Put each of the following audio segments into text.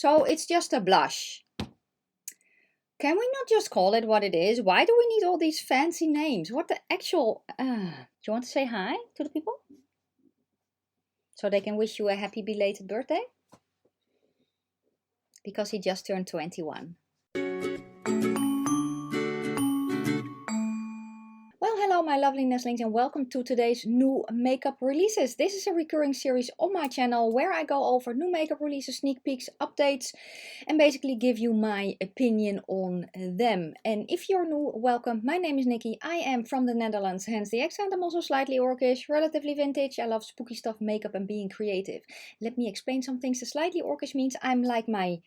So it's just a blush. Can we not just call it what it is? Why do we need all these fancy names? What the actual... do you want to say hi to the people? So they can wish you a happy belated birthday? Because he just turned 21. Well, hello my lovely nestlings and welcome to today's new makeup releases. This is a recurring series on my channel where I go over new makeup releases, sneak peeks, updates and basically give you my opinion on them. And if you're new, welcome. My name is Nikki. I am from the Netherlands, hence the accent. I'm also slightly orcish, relatively vintage. I love spooky stuff, makeup and being creative. Let me explain some things. The slightly orcish means I'm like my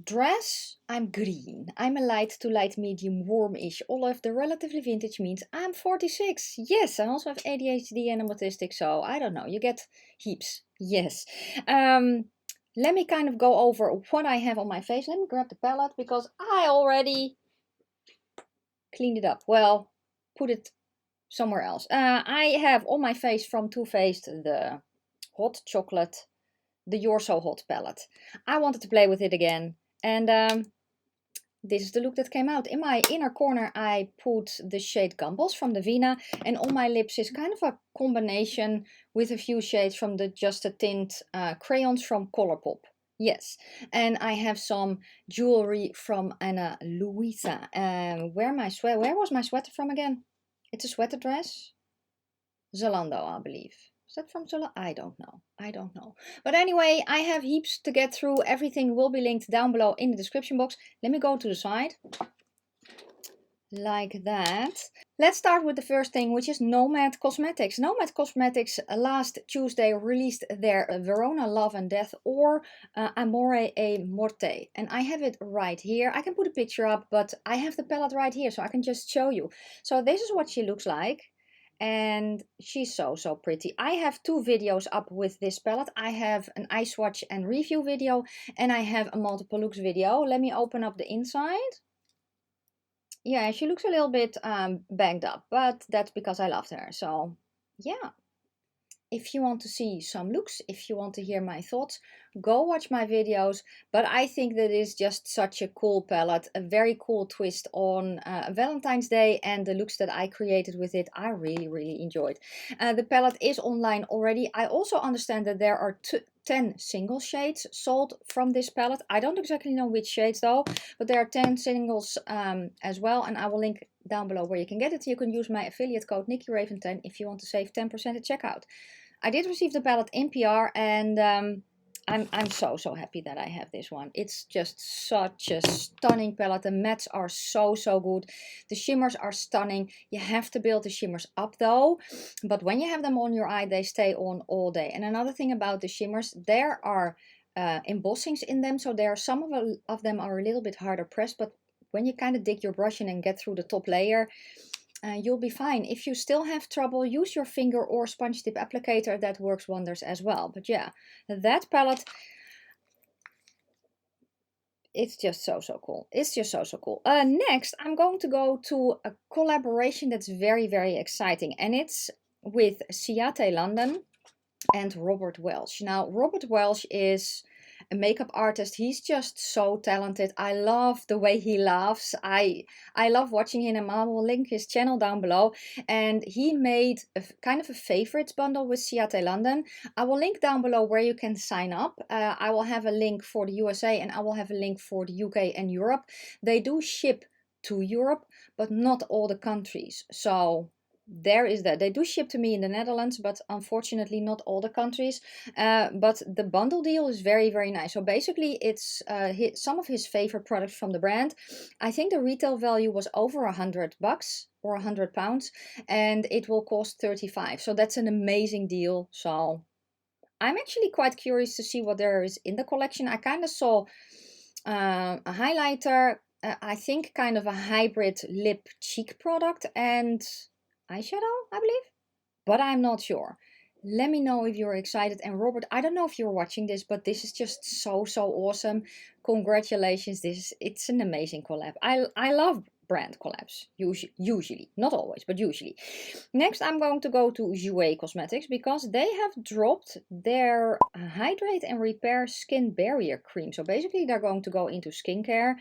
dress, I'm green. I'm a light to light medium warmish olive. The relatively vintage means I'm 46. Yes, I also have ADHD and I'm autistic, so I don't know. You get heaps. Yes. Let me kind of go over what I have on my face. Let me grab the palette because I already cleaned it up. Well, put it somewhere else. I have on my face from Too Faced the hot chocolate, the You're So Hot palette. I wanted to play with it again, and this is the look that came out. In my inner corner I put the shade Gumballs from the Vina, and on my lips is kind of a combination with a few shades from the Just a Tint crayons from Colourpop. Yes, and I have some jewelry from Ana Luisa. Where was my sweater from again? It's a sweater dress. Zalando, I believe. Is that from Zalando? I don't know. I don't know. But anyway, I have heaps to get through. Everything will be linked down below in the description box. Let me go to the side. Like that. Let's start with the first thing, which is Nomad Cosmetics. Nomad Cosmetics last Tuesday released their Verona Love Death or Amore e Morte. And I have it right here. I can put a picture up, but I have the palette right here, so I can just show you. So this is what she looks like. And she's so pretty. I have two videos up with this palette. I have an eye swatch and review video, and I have a multiple looks video. Let me open up the inside. Yeah, she looks a little bit banged up, but that's because I loved her. So yeah, if you want to see some looks, if you want to hear my thoughts, go watch my videos. But I think that is just such a cool palette, a very cool twist on Valentine's Day, and the looks that I created with it, I really enjoyed. The palette is online already. I also understand that there are 10 single shades sold from this palette. I don't exactly know which shades though, but there are 10 singles as well, and I will link down below where you can get it. You can use my affiliate code NIKKIRAVEN10 if you want to save 10% at checkout. I did receive the palette in PR, and I'm so happy that I have this one. It's just such a stunning palette. The mattes are so good. The shimmers are stunning. You have to build the shimmers up though, but when you have them on your eye, they stay on all day. And another thing about the shimmers, there are embossings in them, so there are some of them are a little bit harder pressed, but when you kind of dig your brush in and get through the top layer, you'll be fine. If you still have trouble, use your finger or sponge tip applicator. That works wonders as well. But yeah, that palette, it's just so cool. It's just so cool. Next, I'm going to go to a collaboration that's very exciting, and it's with Ciate London and Robert Welsh. Now, Robert Welsh is a makeup artist. He's just so talented. I love the way he laughs. I love watching him, and I will link his channel down below. And he made a kind of a favorites bundle with Ciate London. I will link down below where you can sign up. I will have a link for the USA, and I will have a link for the UK and Europe. They do ship to Europe, but not all the countries. So there is that. They do ship to me in the Netherlands, but unfortunately not all the countries. But the bundle deal is very nice. So basically it's some of his favorite products from the brand. I think the retail value was over $100 or £100, and it will cost 35. So that's an amazing deal. So I'm actually quite curious to see what there is in the collection. I kind of saw a highlighter, I think kind of a hybrid lip cheek product, and eyeshadow, I believe, but I'm not sure. Let me know if you're excited. And Robert, I don't know if you're watching this, but this is just so awesome. Congratulations. It's an amazing collab. I love brand collabs, usually, not always, but usually. Next, I'm going to go to Jouer Cosmetics because they have dropped their Hydrate and Repair Skin Barrier Cream. So basically, they're going to go into skincare.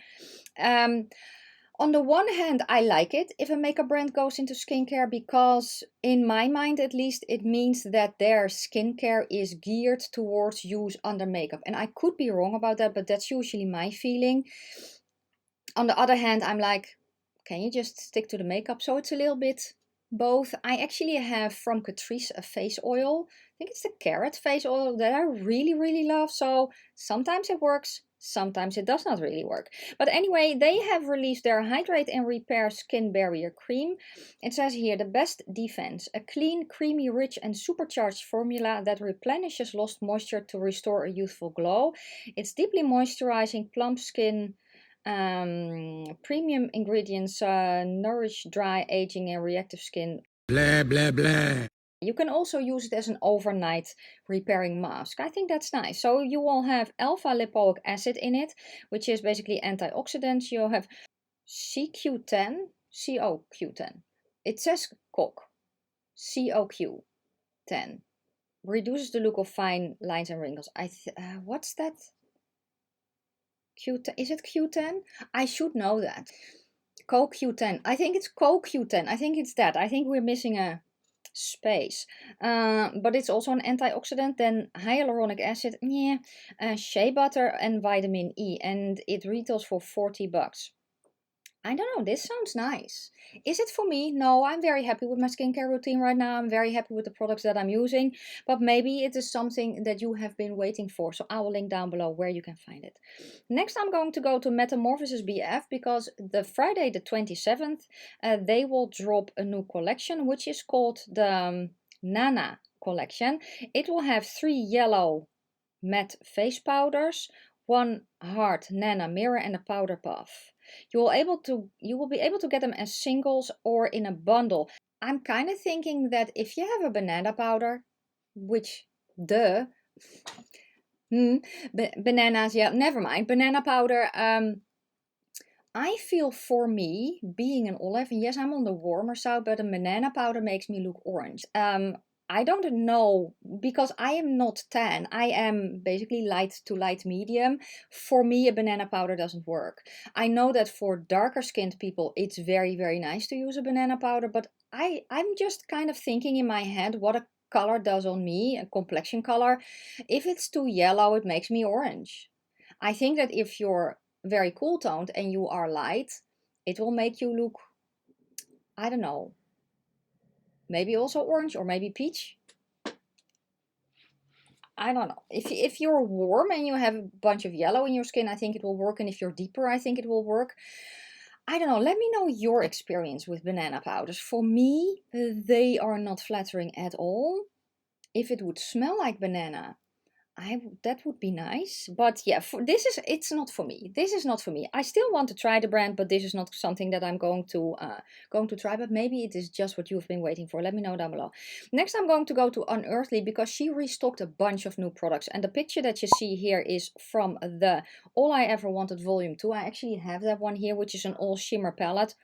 On the one hand, I like it if a makeup brand goes into skincare because, in my mind at least, it means that their skincare is geared towards use under makeup. And I could be wrong about that, but that's usually my feeling. On the other hand, I'm like, can you just stick to the makeup? So it's a little bit both. I actually have from Catrice a face oil. I think it's the carrot face oil that I really, really love. So sometimes it works, sometimes it does not really work. But anyway, they have released their Hydrate and Repair Skin Barrier Cream. It says here, the best defense. A clean, creamy, rich and supercharged formula that replenishes lost moisture to restore a youthful glow. It's deeply moisturizing, plump skin. Premium ingredients nourish dry, aging and reactive skin. Blah, blah, blah. You can also use it as an overnight repairing mask. I think that's nice. So you will have alpha lipoic acid in it, which is basically antioxidants. You'll have CQ10, COQ10. It says COQ, COQ10. Reduces the look of fine lines and wrinkles. What's that? Q10, is it Q10? I should know that. CoQ10. I think it's CoQ10. I think it's that. I think we're missing a space. But it's also an antioxidant. Then hyaluronic acid, yeah, shea butter and vitamin E. And it retails for $40. I don't know, this sounds nice. Is it for me? No, I'm very happy with my skincare routine right now. I'm very happy with the products that I'm using. But maybe it is something that you have been waiting for. So I will link down below where you can find it. Next, I'm going to go to Metamorphosis BB because the Friday the 27th, they will drop a new collection, which is called the Nana collection. It will have 3 yellow matte face powders, 1 hard Nana mirror and a powder puff. You will be able to get them as singles or in a bundle. I'm kind of thinking that if you have a banana powder, which bananas, yeah, never mind, banana powder. I feel for me, being an olive, and yes, I'm on the warmer side, but a banana powder makes me look orange. I don't know, because I am not tan. I am basically light to light medium. For me, a banana powder doesn't work. I know that for darker skinned people, it's very, very nice to use a banana powder, but I'm just kind of thinking in my head what a color does on me, a complexion color. If it's too yellow, it makes me orange. I think that if you're very cool toned and you are light, it will make you look, I don't know, maybe also orange or maybe peach. I don't know. If you're warm and you have a bunch of yellow in your skin, I think it will work. And if you're deeper, I think it will work. I don't know. Let me know your experience with banana powders. For me, they are not flattering at all. If it would smell like banana, that would be nice. But yeah, it's not for me. This is not for me. I still want to try the brand, but this is not something that I'm going to try. But maybe it is just what you've been waiting for. Let me know down below. Next, I'm going to go to Unearthly because she restocked a bunch of new products. And the picture that you see here is from the All I Ever Wanted Volume 2. I actually have that one here, which is an all shimmer palette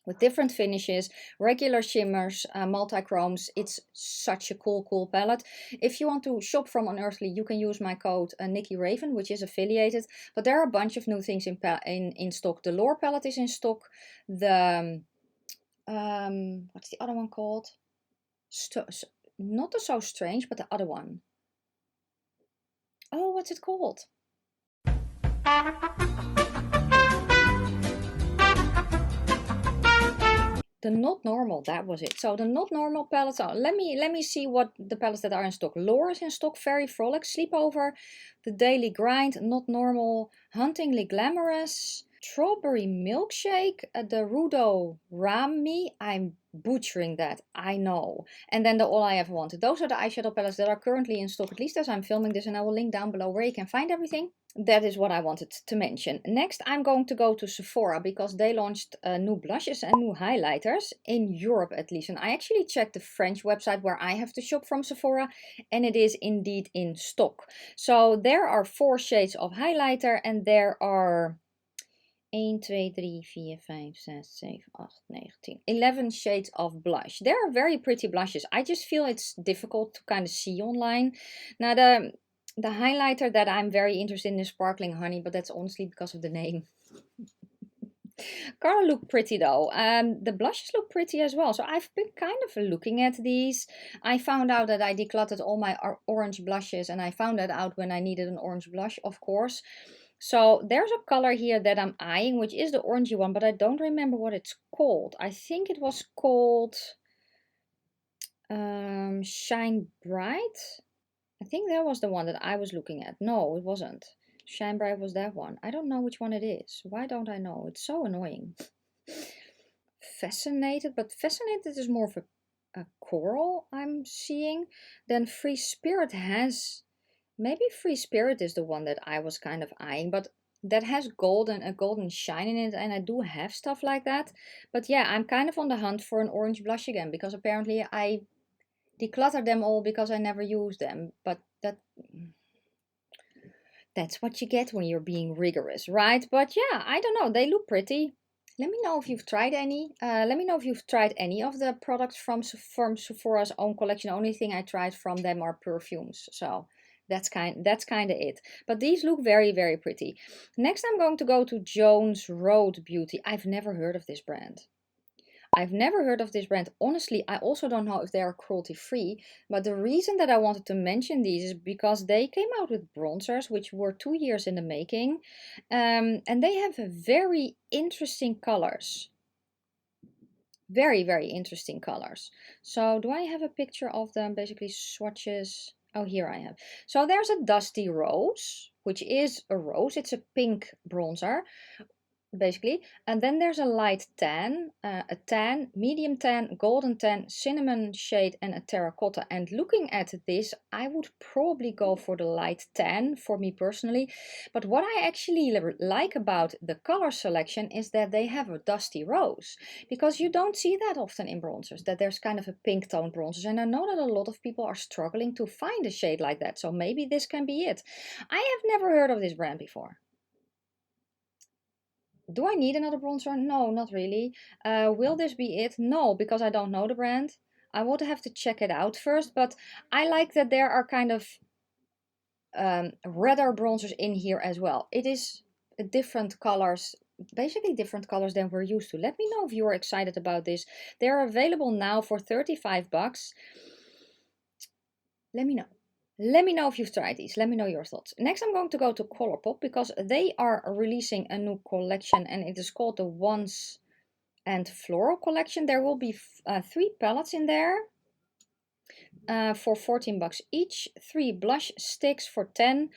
with different finishes, regular shimmers, multi-chromes. It's such a cool palette. If you want to shop from Unearthly, you can use my code NIKKIRAVEN, which is affiliated. But there are a bunch of new things in stock. The Lore palette is in stock. The, what's the other one called? Not the So Strange, but the other one. Oh, what's it called? The Not Normal, that was it. So the Not Normal palettes are, let me see what the palettes that are in stock. Lore is in stock, Very Frolic, Sleepover, The Daily Grind, Not Normal, Huntingly Glamorous, Strawberry Milkshake, the Rudo Rami, I'm butchering that, I know. And then the All I Ever Wanted. Those are the eyeshadow palettes that are currently in stock, at least as I'm filming this, and I will link down below where you can find everything. That is what I wanted to mention. Next, I'm going to go to Sephora because they launched new blushes and new highlighters in Europe at least. And I actually checked the French website where I have to shop from Sephora, and it is indeed in stock. So there are 4 shades of highlighter, and there are 1, 2, 3, 4, 5, 6, 7, 8, 9, 10. 11 shades of blush. They are very pretty blushes. I just feel it's difficult to kind of see online. Now the highlighter that I'm very interested in is Sparkling Honey, but that's honestly because of the name. Color look pretty though. The blushes look pretty as well. So I've been kind of looking at these. I found out that I decluttered all my orange blushes, and I found that out when I needed an orange blush, of course. So there's a color here that I'm eyeing, which is the orangey one, but I don't remember what it's called. I think it was called Shine Bright. I think that was the one that I was looking at. No, it wasn't. Shine Bright was that one. I don't know which one it is. Why don't I know? It's so annoying. Fascinated, but Fascinated is more of a coral I'm seeing. Then Free Spirit has, maybe Free Spirit is the one that I was kind of eyeing, but that has a golden shine in it, and I do have stuff like that. But yeah, I'm kind of on the hunt for an orange blush again, because apparently I decluttered them all because I never use them. But that's what you get when you're being rigorous, right? But yeah, I don't know, they look pretty. Let me know if you've tried any. Let me know if you've tried any of the products from Sephora's own collection. The only thing I tried from them are perfumes. So that's kind of it. But these look very, very pretty. Next, I'm going to go to Jones Road Beauty. I've never heard of this brand. Honestly, I also don't know if they are cruelty free, but the reason that I wanted to mention these is because they came out with bronzers, which were 2 years in the making, and they have very interesting colors. Very, very interesting colors. So do I have a picture of them? Basically swatches. Oh, here I have. So there's a Dusty Rose, which is a rose. It's a pink bronzer, basically. And then there's a light tan, a tan, medium tan, golden tan, cinnamon shade, and a terracotta. And looking at this, I would probably go for the light tan for me personally. But what I actually like about the color selection is that they have a dusty rose, because you don't see that often in bronzers, that there's kind of a pink tone bronzers. And I know that a lot of people are struggling to find a shade like that. So maybe this can be it. I have never heard of this brand before. Do I need another bronzer? No, not really. Will this be it? No, because I don't know the brand. I would have to check it out first, but I like that there are kind of redder bronzers in here as well. It is different colors, basically different colors than we're used to. Let me know if you're excited about this. They're available now for 35 bucks. Let me know. Let me know if you've tried these. Let me know your thoughts. Next, I'm going to go to Colourpop, because they are releasing a new collection, and it is called the Once and Floral collection. There will be 3 palettes in there for 14 bucks each, 3 blush sticks for 10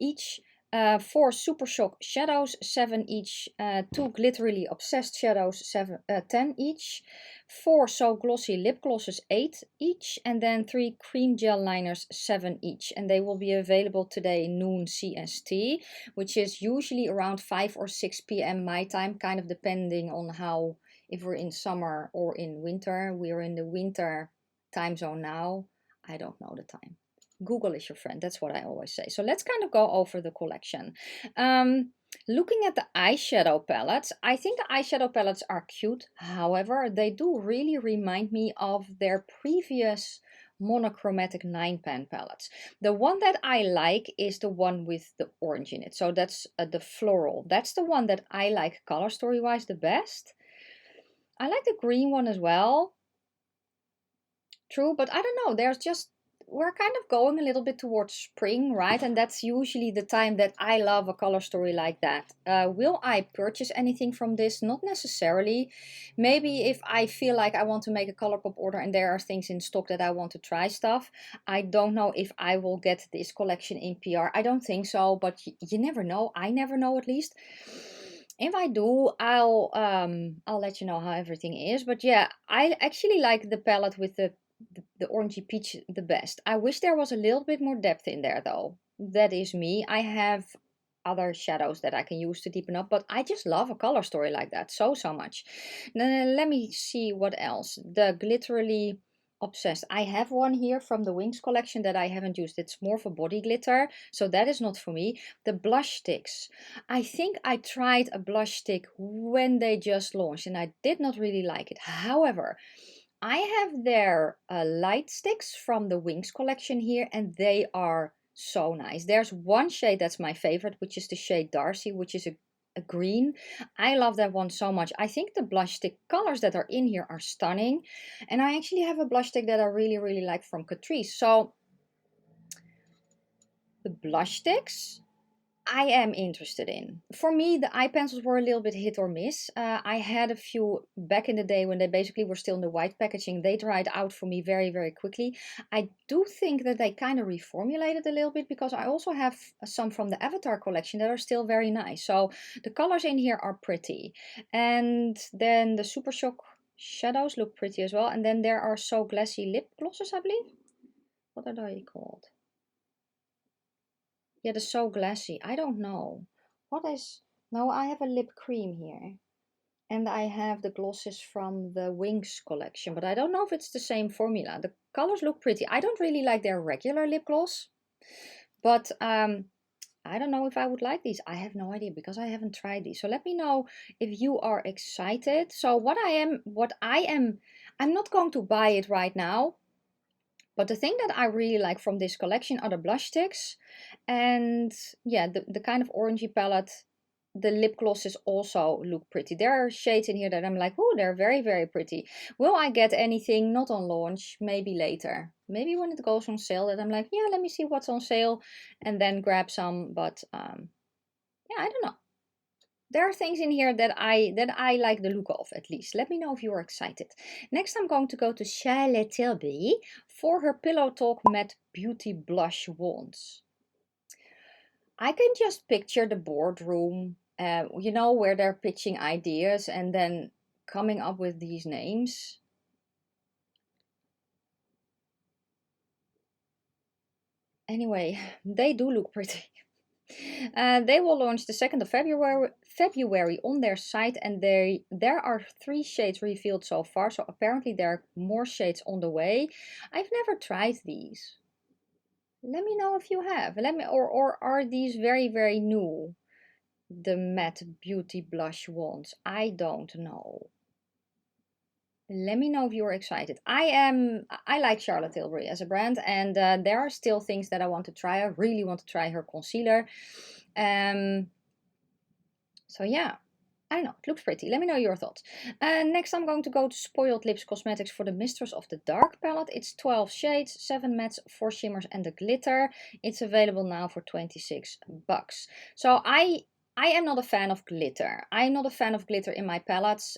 each, 4 Super Shock shadows, 7 each, 2 Glitterily Obsessed shadows, 10 each, 4 So Glossy lip glosses, 8 each, and then 3 cream gel liners, 7 each. And they will be available today noon CST, which is usually around 5 or 6 p.m. my time, kind of depending on how, if we're in summer or in winter. We're in the winter time zone now. I don't know the time. Google is your friend. That's what I always say. So let's kind of go over the collection. Looking at the eyeshadow palettes, I think the eyeshadow palettes are cute. However, they do really remind me of their previous monochromatic 9-pan palettes. The one that I like is the one with the orange in it. So that's the floral. That's the one that I like color story wise the best. I like the green one as well. True, but I don't know. We're kind of going a little bit towards spring, right? And that's usually the time that I love a color story like that. Will I purchase anything from this? Not necessarily. Maybe if I feel like I want to make a Colourpop order and there are things in stock that I want to try stuff. I don't know if I will get this collection in PR. I don't think so, but you never know. I never know, at least. If I do, I'll let you know how everything is. But yeah, I actually like the palette with the orangey peach the best. I wish there was a little bit more depth in there though. That is me. I have other shadows that I can use to deepen up, but I just love a color story like that so much. Then let me see what else. The Glitterily obsessed. I have one here from the Wings collection that I haven't used. It's more for body glitter, so that is not for me. The blush sticks. I think I tried a blush stick when they just launched and I did not really like it. However, I have their light sticks from the Wings collection here and they are so nice. There's one shade that's my favorite, which is the shade Darcy, which is a green. I love that one so much. I think the blush stick colors that are in here are stunning. And I actually have a blush stick that I really like from Catrice. So the blush sticks I am interested in. For me, the eye pencils were a little bit hit or miss. I had a few back in the day when they basically were still in the white packaging. They dried out for me very quickly. I do think that they kind of reformulated a little bit because I also have some from the Avatar collection that are still very nice. So the colors in here are pretty. And then the Super Shock shadows look pretty as well. And then there are So Glassy lip glosses, I believe. What are they called? Yeah, the So Glassy. I don't know. What is... No, I have a lip cream here. And I have the glosses from the Wings collection. But I don't know if it's the same formula. The colors look pretty. I don't really like their regular lip gloss. But I don't know if I would like these. I have no idea because I haven't tried these. So let me know if you are excited. So I'm not going to buy it right now. But the thing that I really like from this collection are the blush sticks. And yeah, the kind of orangey palette. The lip glosses also look pretty. There are shades in here that I'm like, oh, they're very pretty. Will I get anything? Not on launch, maybe later. Maybe when it goes on sale that I'm like, yeah, let me see what's on sale and then grab some. But yeah, I don't know. There are things in here that I like the look of, at least. Let me know if you're excited. Next, I'm going to go to Tilbury for her Pillow Talk Matte Beauty Blush Wands. I can just picture the boardroom, you know, where they're pitching ideas and then coming up with these names. Anyway, they do look pretty. They will launch the 2nd of February on their site, and there are 3 shades revealed so far. So apparently there are more shades on the way. I've never tried these. Let me know if you have. Or are these very new? The matte beauty blush wands. I don't know. Let me know if you're excited. I like Charlotte Tilbury as a brand, and there are still things that I want to try. I really want to try her concealer. So yeah, I don't know, it looks pretty. Let me know your thoughts. Next I'm going to go to Spoiled Lips Cosmetics for the Mistress of the Dark palette. It's 12 shades, 7 mattes, 4 shimmers and the glitter. It's available now for 26 bucks. So I am not a fan of glitter. I'm not a fan of glitter in my palettes.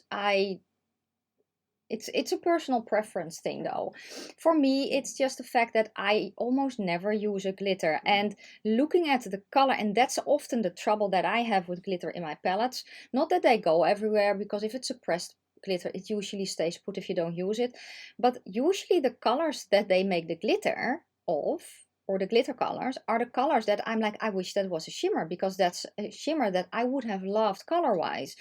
It's a personal preference thing though. For me, it's just the fact that I almost never use a glitter. And looking at the color, and that's often the trouble that I have with glitter in my palettes. Not that they go everywhere, because if it's a pressed glitter, it usually stays put if you don't use it. But usually the colors that they make the glitter of, or the glitter colors, are the colors that I'm like, I wish that was a shimmer, because that's a shimmer that I would have loved color wise.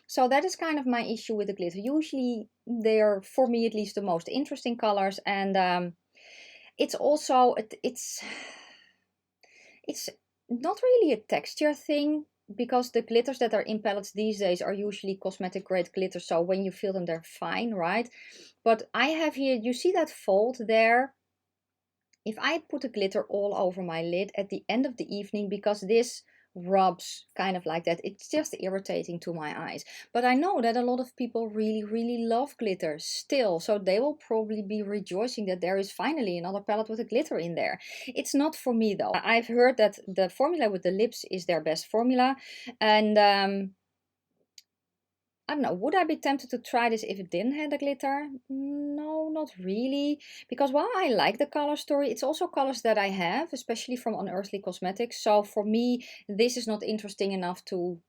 So that is kind of my issue with the glitter. Usually they're, for me at least, the most interesting colors. And it's also it's not really a texture thing, because the glitters that are in palettes these days are usually cosmetic grade glitter, so when you feel them they're fine, right? But I have here, you see that fold there? If I put a glitter all over my lid at the end of the evening, because this rubs kind of like that, it's just irritating to my eyes. But I know that a lot of people really love glitter still, so they will probably be rejoicing that there is finally another palette with a glitter in there. It's not for me though. I've heard that the formula with the lips is their best formula, and I don't know, would I be tempted to try this if it didn't have the glitter? No, not really. Because while I like the color story, it's also colors that I have, especially from Unearthly Cosmetics. So for me, this is not interesting enough to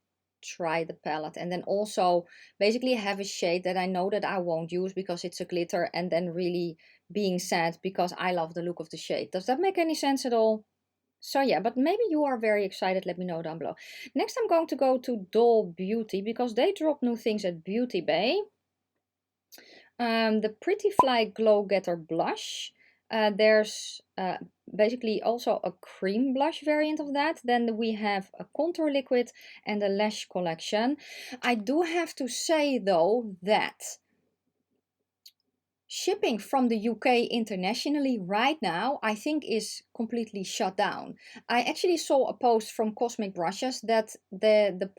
try the palette. And then also basically have a shade that I know that I won't use because it's a glitter, and then really being sad because I love the look of the shade. Does that make any sense at all? So yeah, but maybe you are very excited. Let me know down below. Next, I'm going to go to Doll Beauty, because they drop new things at Beauty Bay. The Pretty Fly Glow Getter Blush. There's basically also a cream blush variant of that. Then we have a contour liquid and a lash collection. I do have to say though that shipping from the UK internationally right now, I think is completely shut down. I actually saw a post from Cosmic Brushes that the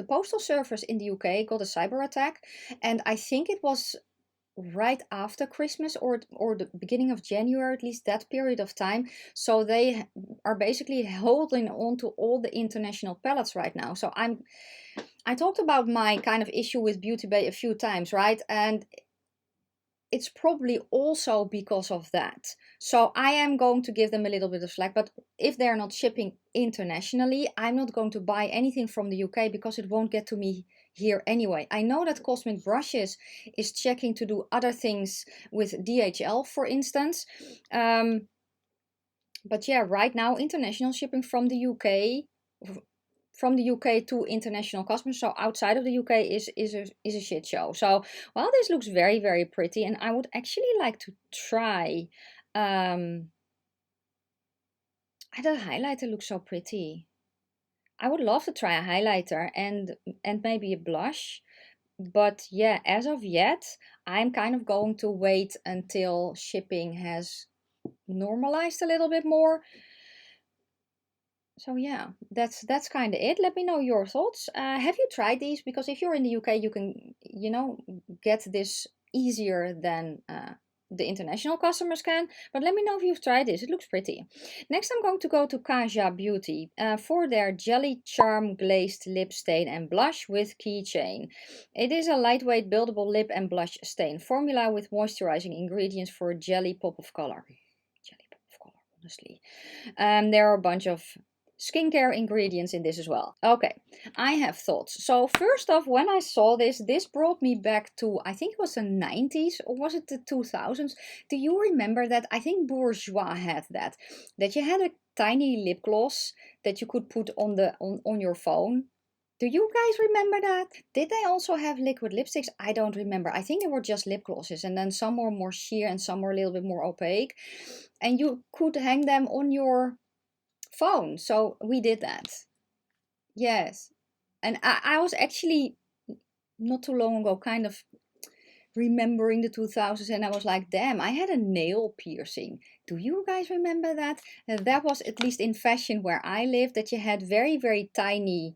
postal service in the UK got a cyber attack, and I think it was right after Christmas or the beginning of January, at least that period of time. So they are basically holding on to all the international palettes right now. So I talked about my kind of issue with Beauty Bay a few times, right? And it's probably also because of that. So I am going to give them a little bit of slack, but if they're not shipping internationally, I'm not going to buy anything from the UK because it won't get to me here anyway. I know that Cosmic Brushes is checking to do other things with DHL, for instance. But yeah, right now, international shipping from the UK to international customers, so outside of the UK, is a shit show. So while this looks very, very pretty, and I would actually like to try, the highlighter looks so pretty. I would love to try a highlighter and maybe a blush. But yeah, as of yet, I'm kind of going to wait until shipping has normalized a little bit more. So yeah, that's kind of it. Let me know your thoughts. Have you tried these? Because if you're in the UK, you can, get this easier than the international customers can. But let me know if you've tried this. It looks pretty. Next, I'm going to go to Kaja Beauty for their Jelly Charm Glazed Lip Stain and Blush with Keychain. It is a lightweight buildable lip and blush stain formula with moisturizing ingredients for a jelly pop of color. Jelly pop of color, honestly. There are a bunch of skincare ingredients in this as well. Okay, I have thoughts. So first off, when I saw this brought me back to, I think it was the 90s, or was it the 2000s? Do you remember that? I think Bourjois had that you had a tiny lip gloss that you could put on your phone. Do you guys remember that? Did they also have liquid lipsticks? I don't remember. I think they were just lip glosses, and then some were more sheer and some were a little bit more opaque. And you could hang them on your phone. So we did that. Yes. And I was actually not too long ago kind of remembering the 2000s, and I was like, damn, I had a nail piercing. Do you guys remember that? That was at least in fashion where I lived, that you had very, very tiny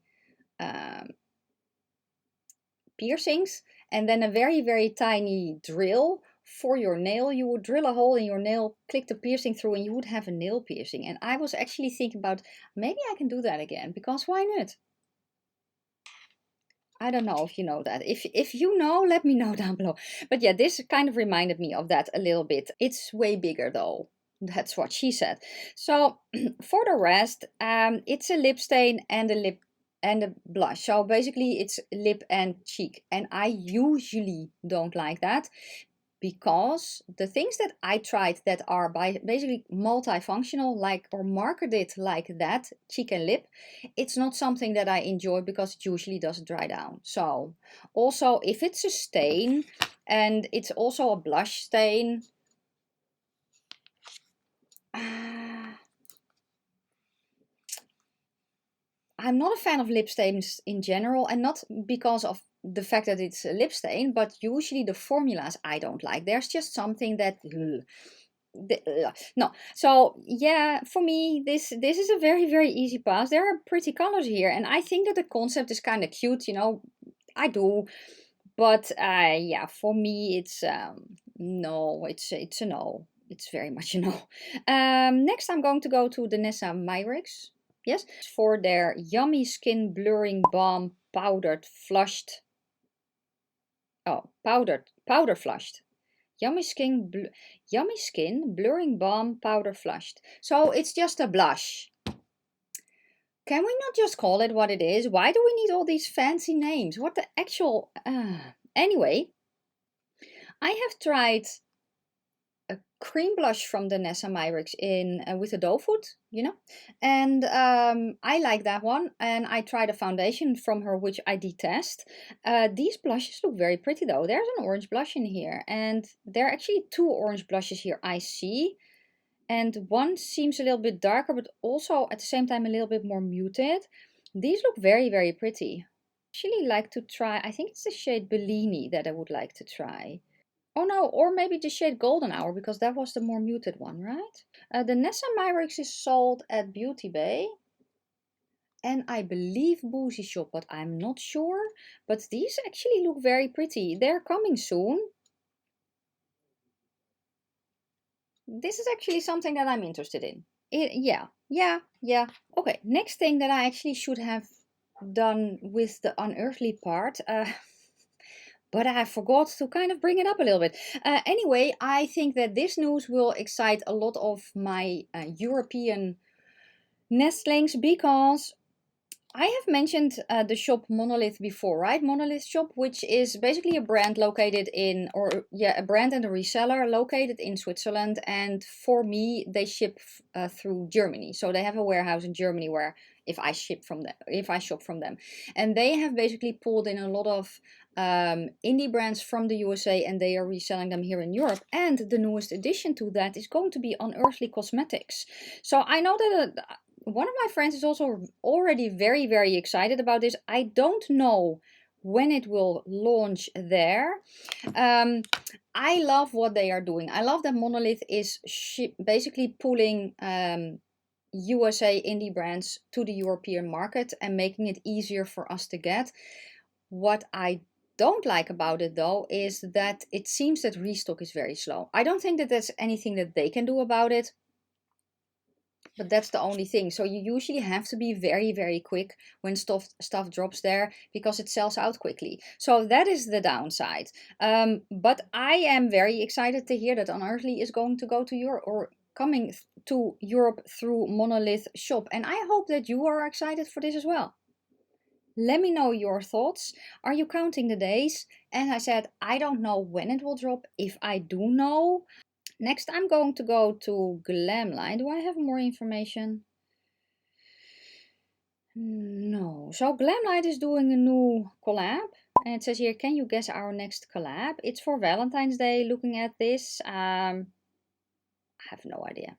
piercings and then a very, very tiny drill for your nail. You would drill a hole in your nail, click the piercing through, and you would have a nail piercing. And I was actually thinking about, maybe I can do that again, because why not? I don't know if you know that. If you know, let me know down below. But yeah, this kind of reminded me of that a little bit. It's way bigger though. That's what she said. So for the rest, it's a lip stain and a lip and a blush. So basically it's lip and cheek. And I usually don't like that, because the things that I tried that are basically multifunctional, like, or marketed like that, cheek and lip, it's not something that I enjoy because it usually doesn't dry down. So also, if it's a stain and it's also a blush stain, I'm not a fan of lip stains in general, and not because of the fact that it's a lip stain, but usually the formulas I don't like. There's just something that no. So yeah, for me this is a very, very easy pass. There are pretty colors here, and I think that the concept is kind of cute, I do. But yeah, for me it's no, it's a no. It's very much a no. Next I'm going to go to Danessa Myricks. Yes, for their Yummy Skin Blurring Balm powder flushed. Yummy Skin Blurring Balm powder flushed. So it's just a blush. Can we not just call it what it is? Why do we need all these fancy names? What the actual... Anyway, I have tried a cream blush from Danessa Myricks in with a doe foot, you know, and I like that one. And I tried a foundation from her, which I detest. These blushes look very pretty though. There's an orange blush in here, and there are actually two orange blushes here I see. And one seems a little bit darker, but also at the same time a little bit more muted. These look very, very pretty. Actually like to try, I think it's the shade Bellini that I would like to try. Oh no, or maybe the shade Golden Hour, because that was the more muted one, right? The Danessa Myricks is sold at Beauty Bay. And I believe Boozy Shop, but I'm not sure. But these actually look very pretty. They're coming soon. This is actually something that I'm interested in. Yeah. Okay, next thing that I actually should have done with the unearthly part, but I forgot to kind of bring it up a little bit. Anyway, I think that this news will excite a lot of my European nestlings, because I have mentioned the shop Monolith before, right? Monolith Shop, which is basically a brand located in, or yeah, a brand and a reseller located in Switzerland. And for me, they ship through Germany. So they have a warehouse in Germany where if I shop from them, and they have basically pulled in a lot of indie brands from the USA, and they are reselling them here in Europe. And the newest addition to that is going to be Unearthly Cosmetics. So I know that one of my friends is also already very, very excited about this. I don't know when it will launch there. I love what they are doing. I love that Monolith is basically pulling USA indie brands to the European market and making it easier for us to get. What I don't like about it though is that it seems that restock is very slow. I don't think that there's anything that they can do about it, but that's the only thing. So you usually have to be very, very quick when stuff drops there, because it sells out quickly. So that is the downside. But I am very excited to hear that Unearthly is going to go to Europe, or coming to Europe through Monolith Shop. And I hope that you are excited for this as well. Let me know your thoughts. Are you counting the days? As I said, I don't know when it will drop. If I do know, next, I'm going to go to Glamlite. Do I have more information? No. So Glamlite is doing a new collab. And it says here, can you guess our next collab? It's for Valentine's Day. Looking at this, I have no idea.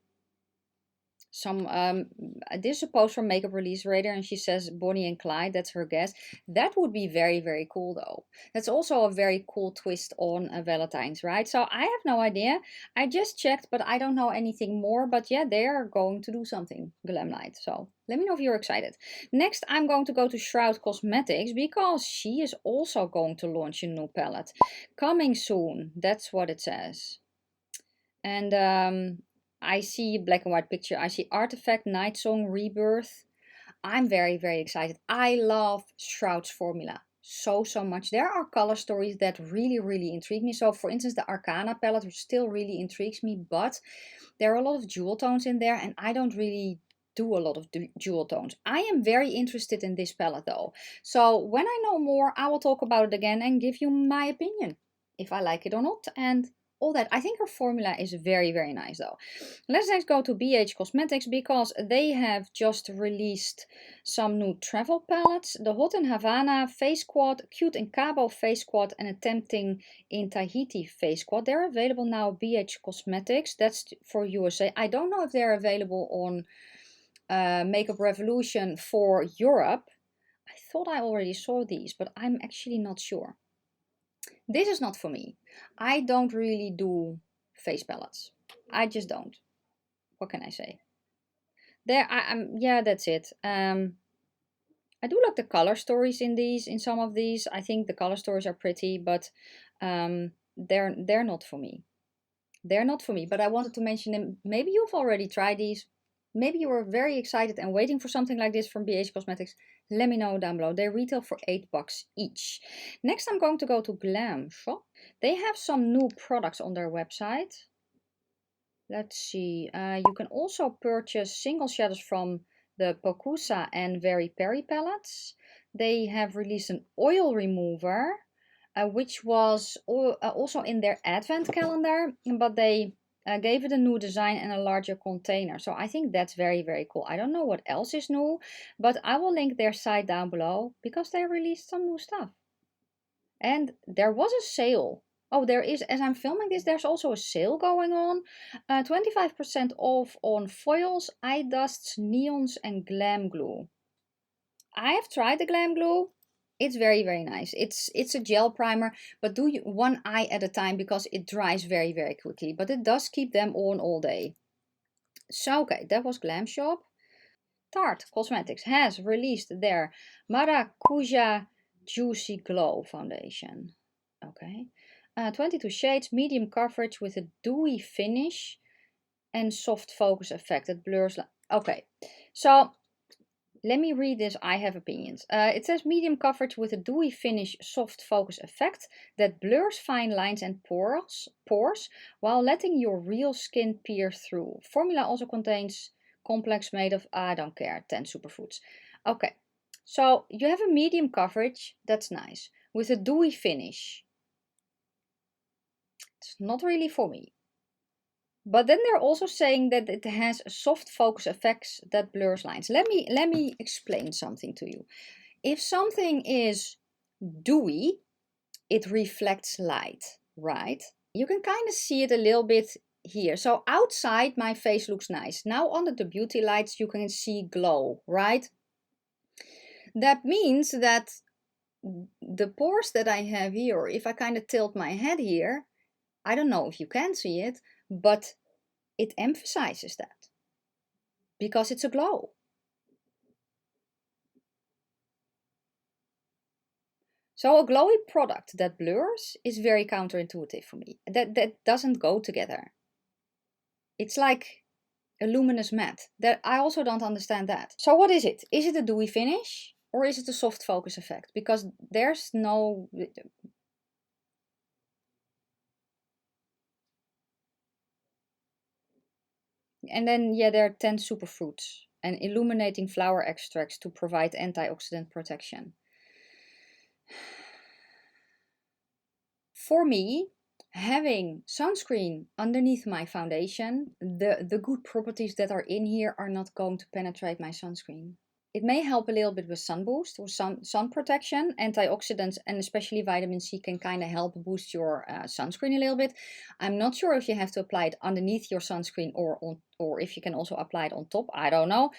This is a post from Makeup Release Radar, and she says Bonnie and Clyde. That's her guess. That would be very, very cool though. That's also a very cool twist on Valentine's, right? So I have no idea. I just checked, but I don't know anything more. But yeah, they are going to do something, Glamlite. So let me know if you're excited. Next, I'm going to go to Shroud Cosmetics, because she is also going to launch a new palette coming soon. That's what it says. And I see black and white picture. I see Artifact, Night Song, Rebirth. I'm very, very excited. I love Shroud's formula so much. There are color stories that really, really intrigue me. So for instance, the Arcana palette still really intrigues me, but there are a lot of jewel tones in there, and I don't really do a lot of jewel tones. I am very interested in this palette though. So when I know more, I will talk about it again and give you my opinion, if I like it or not, and all that. I think her formula is very, very nice though. Let's next go to BH Cosmetics, because they have just released some new travel palettes. The Hot in Havana Face Quad, Cute in Cabo Face Quad, and a Tempting in Tahiti Face Quad. They're available now at BH Cosmetics. That's for USA. I don't know if they're available on Makeup Revolution for Europe. I thought I already saw these, but I'm actually not sure. This is not for me. I don't really do face palettes. I just don't. What can I say? Yeah, that's it. I do like the color stories in some of these. I think the color stories are pretty, but they're not for me. They're not for me, but I wanted to mention them. Maybe you've already tried these. Maybe you were very excited and waiting for something like this from BH Cosmetics. Let me know down below. They retail for $8 each. Next, I'm going to go to Glam Shop. They have some new products on their website. Let's see. You can also purchase single shadows from the Pokusa and Very Peri palettes. They have released an oil remover, which was also in their advent calendar, but they gave it a new design and a larger container. So I think that's very, very cool. I don't know what else is new, but I will link their site down below because they released some new stuff. And there was a sale. Oh, there is, as I'm filming this, there's also a sale going on. 25% off on foils, eye dusts, neons, and glam glue. I have tried the glam glue. It's very, very nice. It's a gel primer, but do you one eye at a time because it dries very, very quickly. But it does keep them on all day. So, okay, that was Glam Shop. Tarte Cosmetics has released their Maracuja Juicy Glow Foundation. Okay. 22 shades, medium coverage with a dewy finish and soft focus effect that blurs. Okay, so let me read this. I have opinions. It says medium coverage with a dewy finish, soft focus effect that blurs fine lines and pores while letting your real skin pierce through. Formula also contains complex made of, I don't care, 10 superfoods. Okay, so you have a medium coverage, that's nice, with a dewy finish. It's not really for me. But then they're also saying that it has soft focus effects that blurs lines. Let me explain something to you. If something is dewy, it reflects light, right? You can kind of see it a little bit here. So outside my face looks nice. Now under the beauty lights you can see glow, right? That means that the pores that I have here, or if I kind of tilt my head here, I don't know if you can see it, but it emphasizes that because it's a glow. So a glowy product that blurs is very counterintuitive for me. That doesn't go together. It's like a luminous matte. That I also don't understand that. So what is it? Is it a dewy finish or is it a soft focus effect? Because there's no... And then, yeah, there are 10 superfruits and illuminating flower extracts to provide antioxidant protection. For me, having sunscreen underneath my foundation, the good properties that are in here are not going to penetrate my sunscreen. It may help a little bit with sun boost or sun protection. Antioxidants and especially vitamin C can kind of help boost your sunscreen a little bit. I'm not sure if you have to apply it underneath your sunscreen or if you can also apply it on top. I don't know.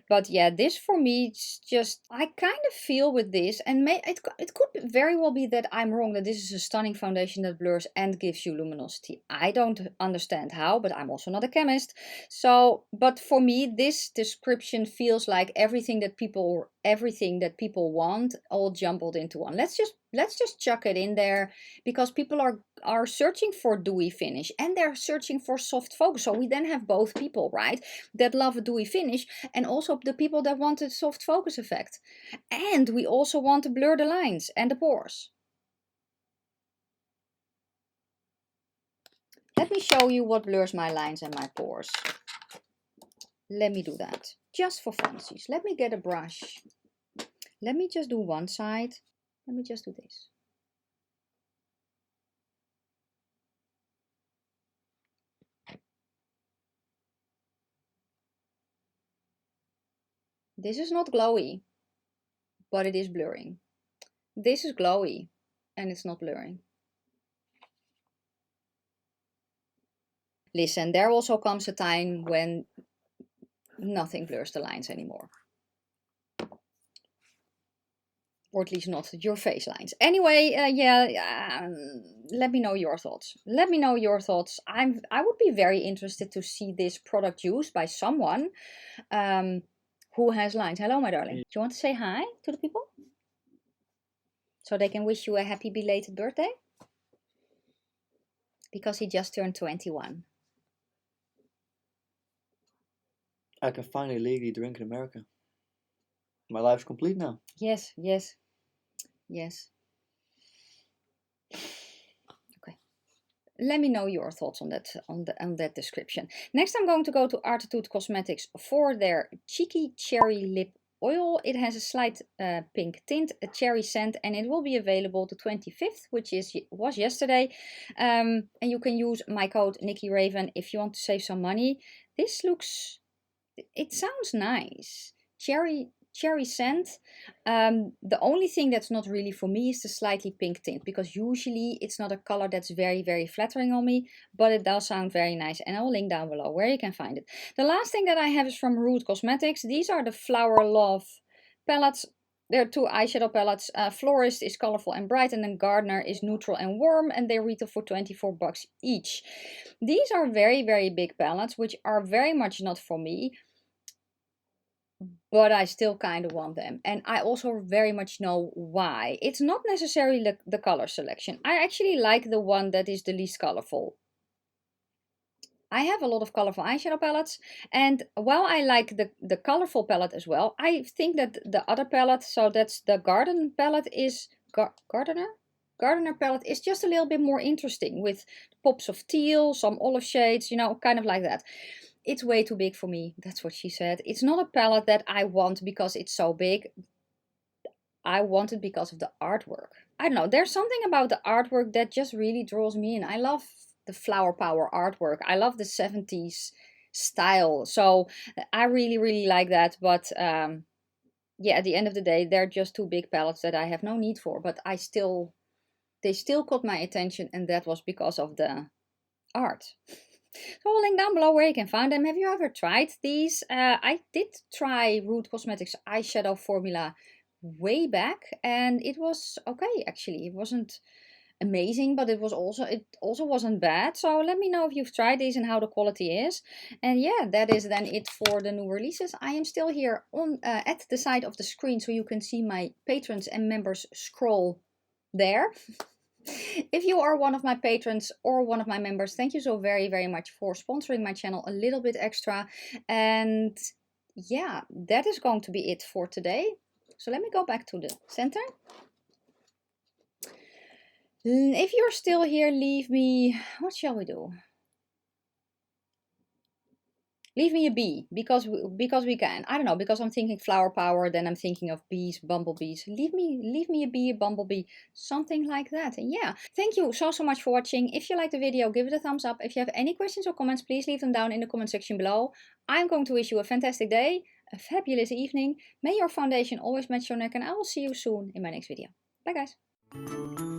But yeah, this for me, it's just, I kind of feel with this, and it could very well be that I'm wrong, that this is a stunning foundation that blurs and gives you luminosity. I don't understand how, but I'm also not a chemist. So, but for me, this description feels like everything that people want all jumbled into one. Let's just chuck it in there because people are searching for dewy finish and they're searching for soft focus. So we then have both people, right, that love a dewy finish and also the people that want a soft focus effect. And we also want to blur the lines and the pores. Let me show you what blurs my lines and my pores. Let me do that just for funsies. Let me get a brush. Let me just do one side. Let me just do this. This is not glowy, but it is blurring. This is glowy and it's not blurring. Listen, there also comes a time when nothing blurs the lines anymore. Or at least not your face lines. Anyway, let me know your thoughts. Let me know your thoughts. I would be very interested to see this product used by someone who has lines. Hello, my darling. Do you want to say hi to the people? So they can wish you a happy belated birthday? Because he just turned 21. I can finally legally drink in America. My life's complete now. Yes, yes, yes. Okay. Let me know your thoughts on that description. Next, I'm going to go to Artitude Cosmetics for their Cheeky Cherry Lip oil. It has a slight pink tint, a cherry scent, and it will be available the 25th, which was yesterday. And you can use my code NIKKIRAVEN if you want to save some money. This looks, it sounds nice. Cherry scent. The only thing that's not really for me is the slightly pink tint, because usually it's not a color that's very flattering on me, but it does sound very nice, and I'll link down below where you can find it. The last thing that I have is from Shroud Cosmetics. These are the Flower Love palettes. There are two eyeshadow palettes. Florist is colorful and bright, and then Gardener is neutral and warm, and they retail for 24 bucks each. These are very big palettes, which are very much not for me, but I still kind of want them. And I also very much know why. It's not necessarily the color selection. I actually like the one that is the least colorful. I have a lot of colorful eyeshadow palettes, and while I like the colorful palette as well, I think that the other palette, so that's the Garden palette, is Gardener palette, is just a little bit more interesting, with pops of teal, some olive shades, you know, kind of like that. It's way too big for me. That's what she said. It's not a palette that I want because it's so big. I want it because of the artwork. I don't know. There's something about the artwork that just really draws me in. I love the flower power artwork. I love the 70s style. So I really like that. But yeah, at the end of the day, they're just two big palettes that I have no need for. But they still caught my attention, and that was because of the art. So I'll link down below where you can find them. Have you ever tried these? I did try Shroud Cosmetics eyeshadow formula way back, and it was okay actually. It wasn't amazing, but it also wasn't bad. So let me know if you've tried these and how the quality is. And yeah, that is then it for the new releases. I am still here on at the side of the screen, so you can see my patrons and members scroll there. If you are one of my patrons or one of my members, thank you so very much for sponsoring my channel a little bit extra. And yeah, that is going to be it for today. So let me go back to the center. If you're still here, leave me, what shall we do? Leave me a bee, because we can. I don't know, because I'm thinking flower power, then I'm thinking of bees, bumblebees. Leave me a bee, a bumblebee, something like that. And yeah, thank you so much for watching. If you liked the video, give it a thumbs up. If you have any questions or comments, please leave them down in the comment section below. I'm going to wish you a fantastic day, a fabulous evening. May your foundation always match your neck, and I will see you soon in my next video. Bye guys.